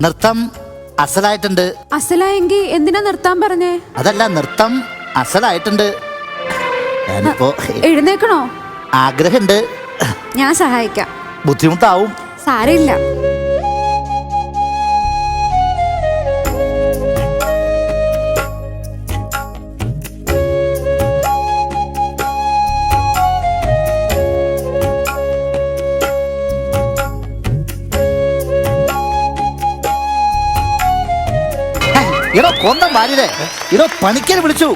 നൃത്തം അസലായിട്ടുണ്ട്. അസലായെങ്കി എന്തിനാ നിർത്താൻ പറഞ്ഞേ? അതല്ല, നൃത്തം അസലായിട്ടുണ്ട്. ഞാനിപ്പോ എഴുന്നേക്കണോ? ആഗ്രഹമുണ്ട്. ഞാൻ സഹായിക്കാം. ബുദ്ധിമുട്ടാവും. സാരമില്ല. ഇടോ കൊന്തം വാര്യരെ, ഇടോ പണിക്കരെ വിളിച്ചു.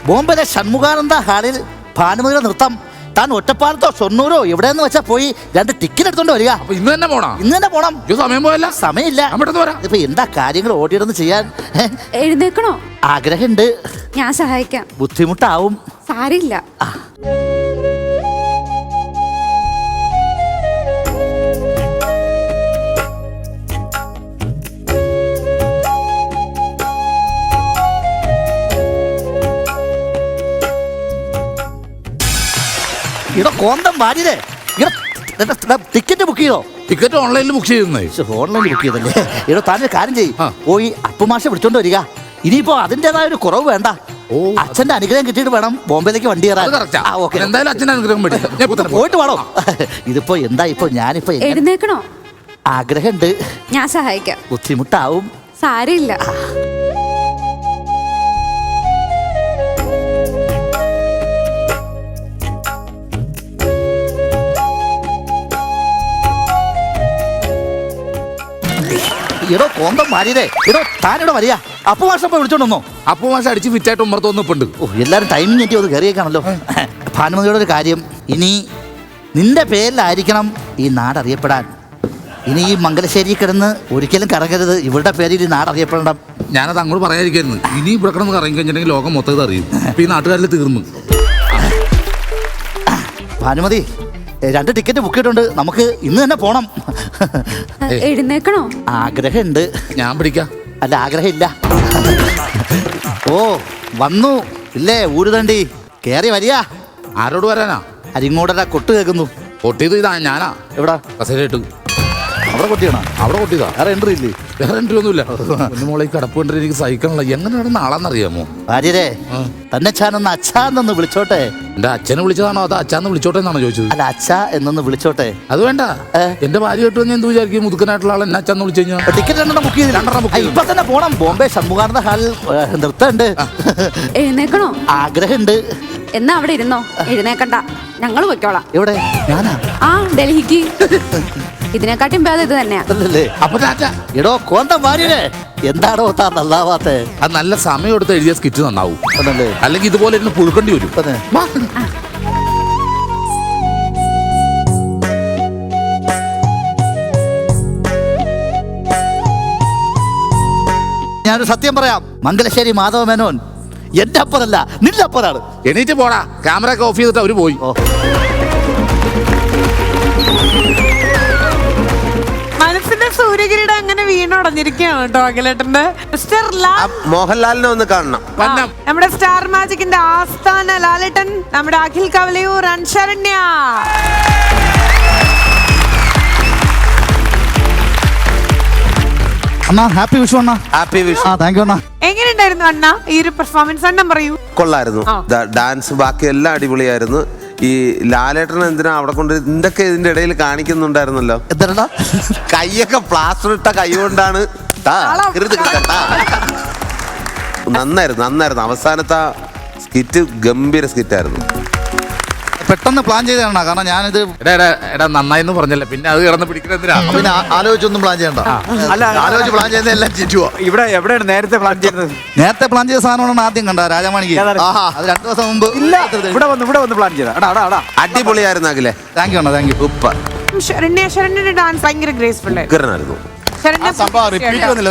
ബോംബെയിലെ ഷൺമുഖാനന്ദ ഹാളിൽ ഭാനുമതിയുടെ നൃത്തം. താൻ ഒറ്റപ്പാലത്തോ ഷൊർണൂരോ എവിടെയെന്ന് വെച്ചാ പോയി 2 ടിക്കറ്റ് എടുത്തോണ്ട് വരിക. ഇന്ന് തന്നെ പോണം. ഇന്ന് തന്നെ പോണം. സമയം പോയല്ല. സമയമില്ല. ഇപ്പൊ എന്താ കാര്യങ്ങൾ ഓടിയിടന്ന് ചെയ്യാൻ. എഴുന്നേക്കണോ? ആഗ്രഹമുണ്ട്. ഞാൻ സഹായിക്കാം. ബുദ്ധിമുട്ടാവും. സാരില്ല. ഇടോ കോന്തം വാര്യരെ, ടിക്കറ്റ് ബുക്ക് ചെയ്തോ? ടിക്കറ്റ് ഓൺലൈനിൽ ബുക്ക് ചെയ്യുന്നേ. ഓൺലൈനിൽ ബുക്ക് ചെയ്തല്ലേ? ഇടോ താനൊരു കാര്യം ചെയ്യും, പോയി അപ്പുമാഷ വിളിച്ചോണ്ട് വരിക. ഇനിയിപ്പോ അതിൻ്റെതായ ഒരു കുറവ് വേണ്ട. അച്ഛന്റെ അനുഗ്രഹം കിട്ടിയിട്ട് വേണം ബോംബെയിലേക്ക് വണ്ടി കയറാൻ. എന്തായാലും അച്ഛന്റെ അനുഗ്രഹം പോയിട്ട് വേണോ? ഇതിപ്പോ എന്താ ഇപ്പൊ ഞാനിപ്പോ എഴുന്നേക്കണോ? ആഗ്രഹമുണ്ട്. ഞാൻ സഹായിക്കാം. ബുദ്ധിമുട്ടാവും. സാരമില്ല. ഇടോ കോന്തം വാര്യരെ, ഇടോ താനിവിടെ വരിക. അപ്പുമാഷ വിളിച്ചോണ്ടോ? അപ്പുമാഷ അടിച്ച് ഫിറ്റായിട്ട് ഉമ്മറത്തോന്നിപ്പുണ്ട്. എല്ലാരും ടൈമിങ് കിട്ടി ഒന്ന് കയറിയേക്കാണല്ലോ. ഭാനുമതിയുടെ ഒരു കാര്യം, ഇനി നിന്റെ പേരിലായിരിക്കണം ഈ നാട് അറിയപ്പെടാൻ. ഇനി ഈ മംഗലശ്ശേരി കിടന്ന് ഒരിക്കലും കറങ്ങരുത്. ഇവരുടെ പേരിൽ ഈ നാട് അറിയപ്പെടണം. ഞാനത് അങ്ങോട്ട് പറയാതിരിക്കായിരുന്നു. ഇനി ഇവിടെ കിടന്ന് കറങ്ങി കഴിഞ്ഞിട്ടുണ്ടെങ്കിൽ ലോകം മൊത്തം അറിയും. ഇപ്പൊ ഈ നാട്ടുകാരിൽ തീർന്നു. ഭാനുമതി, 2 ടിക്കറ്റ് ബുക്ക് ചെയ്തിട്ടുണ്ട്. നമുക്ക് ഇന്ന് തന്നെ പോണം. എഴുന്നേക്കണോ? ആഗ്രഹമുണ്ട്. ഞാൻ പിടിക്കാം. അല്ല, ആഗ്രഹമില്ല. ഓ വന്നു ഇല്ലേ ഊരുതണ്ടി? കേറി വരിക. ആരോട് വരാനാ? അരിങ്ങോടര കൊട്ട് കേൾക്കുന്നു. കൊട്ടിയത് ഇതാ ഞാനാ. എവിടാ? കസേരയിട്ട്. അവിടെ കൊട്ടിയാണോ? അവിടെ കൊട്ടിയതാ. വേറെ എൻട്രി ഇല്ലേ? വേറെ എൻട്രി ഒന്നുമില്ല. മോളെ കിടപ്പ് കണ്ടിട്ട് എനിക്ക് സഹിക്കണല്ലോ. എങ്ങനെ നടന്ന ആളാന്നറിയാമോ? ഭാര്യരെ, തന്നെ ചാനൊന്ന് അച്ഛാന്നൊന്ന് വിളിച്ചോട്ടെ. എന്റെ അച്ഛനെ വിളിച്ചതാണോ അതോ അച്ഛാന്ന് വിളിച്ചോട്ടെ എന്നാണോ ചോദിച്ചത്? അല്ല, അച്ഛ എന്നൊന്ന് വിളിച്ചോട്ടെ. അത് വേണ്ട. എന്റെ ഭാര്യ കേട്ടു ഞാൻ എന്ത് വിചാരിക്കും? മുതുക്കനായിട്ടുള്ള ആൾ എന്നെ അച്ഛന്ന് വിളിച്ചു കഴിഞ്ഞാൽ ടിക്കറ്റ് 2 ബുക്ക് ചെയ്ത് 2 ബുക്ക് ഇപ്പൊ തന്നെ പോണം. ബോംബെ ഷൺമുഖാനന്ദ ഹാളിൽ നൃത്തമുണ്ട്. എഴുന്നേക്കണോ? ആഗ്രഹമുണ്ട്. എന്നാ അവിടെ ഇരുന്നോ. എഴുന്നേക്കണ്ട, ഞങ്ങൾ പൊയ്ക്കോളാം. എവിടെ? ഞാനാ? ആ, ഡൽഹിക്ക്. ഇതിനെക്കാട്ടും ഭേദം ഇത് തന്നെയാ. അപ്പൊ എടോ കോന്തം വാര്യരെ, എന്താണോ താ നന്നാവാത്തെ? അത് നല്ല സമയം എടുത്ത് എഴുതിയ സ്കിറ്റ് നന്നാവും. അല്ലെങ്കിൽ ഇതുപോലെ ഇരുന്ന് പുഴുക്കേണ്ടി വരും. ഞാനൊരു സത്യം പറയാം. മംഗലശ്ശേരി മാധവ മേനോൻ എന്റെ അപ്പനല്ല, നിന്റെ അപ്പനാണ്. എണീറ്റ് പോടാ. ക്യാമറ ഒക്കെ ഓഫ് ചെയ്തിട്ട് അവര് പോയി. മനസ്സിന്റെ സൂര്യകിരീടം അങ്ങനെ വീണുടഞ്ഞിരിക്കുകയാണ് കേട്ടോ അഖിലേട്ടന്റെ. മിസ്റ്റർ മോഹൻലാലിനെ ഒന്ന് കാണണം. നമ്മുടെ സ്റ്റാർ മാജിക്കിന്റെ ആസ്ഥാന ലാലേട്ടൻ, നമ്മുടെ അഖിൽ കവലയൂർ അൻശരണ്യ. അണ്ണാ happy Vishu Anna. Happy Vishu. Thank you അണ്ണാ. എങ്ങനെയുണ്ടായിരുന്നു അണ്ണ ഈ ഒരു പെർഫോമൻസ്? അണ്ണൻ പറയൂ. കൊള്ളായിരുന്നു. ഡാൻസ് ബാക്കി എല്ലാം അടിപൊളിയായിരുന്നു. ഈ ലാലേട്ടൻ എന്തിനാ അവിടെ കൊണ്ട് എന്തൊക്കെ ഇതിന്റെ ഇടയിൽ കാണിക്കുന്നുണ്ടായിരുന്നല്ലോ? എന്താ കൈയൊക്കെ പ്ലാസ്റ്റർ ഇട്ട കൈ കൊണ്ടാണ്. നന്നായിരുന്നു. അവസാനത്തെ സ്കിറ്റ് ഗംഭീര സ്കിറ്റായിരുന്നു. പെട്ടെന്ന് പ്ലാൻ ചെയ്തതാണ്. കാരണം ഞാനിത് നന്നായിന്ന് പറഞ്ഞല്ലേ, പിന്നെ അത് കിടന്ന് പിടിക്കുന്നതിനാ. പിന്നെ ആലോചിച്ചൊന്നും പ്ലാൻ ചെയ്യണ്ട. അല്ല, ആലോചിച്ച് പ്ലാൻ ചെയ്യുന്ന എല്ലാം ചുറ്റുവോ. എവിടെയാണ് നേരത്തെ പ്ലാൻ ചെയ്തത്? നേരത്തെ പ്ലാൻ ചെയ്ത സാധനമാണ് ആദ്യം കണ്ട രാജമാണിക്ക്. അത് 2 ദിവസം മുമ്പ് ഇവിടെ വന്ന് പ്ലാൻ ചെയ്ത. അടിപൊളിയായിരുന്നു അഖിലെ. Thank you Anna. Thank you. Super. ശരണ്യന്റെ dance ഭയങ്കര ഗ്രേസ്ഫുൾ ആയിരുന്നു.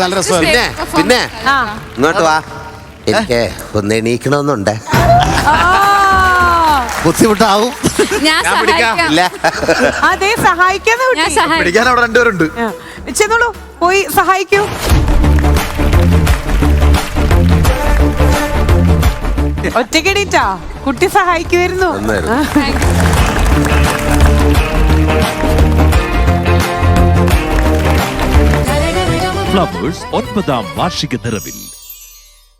നല്ല രസമായിരുന്നു. പിന്നെ ഇങ്ങോട്ട് വാ, എനിക്ക് ഒന്ന് എണീക്കണമെന്നുണ്ട്. ബുദ്ധിമുട്ടാവും. ഞാൻ സഹായിക്കാം. അതെ, സഹായിക്കാന്ന്. പിടിക്കാൻ അവിടെ 2 പേരുണ്ട്. ചെന്നോളൂ, പോയി സഹായിക്കൂ. ഒറ്റക്കെണീറ്റാ കുട്ടി സഹായിക്കുമായിരുന്നു. ഫ്ലവേഴ്സ് 9ാം വാർഷിക നിറവിൽ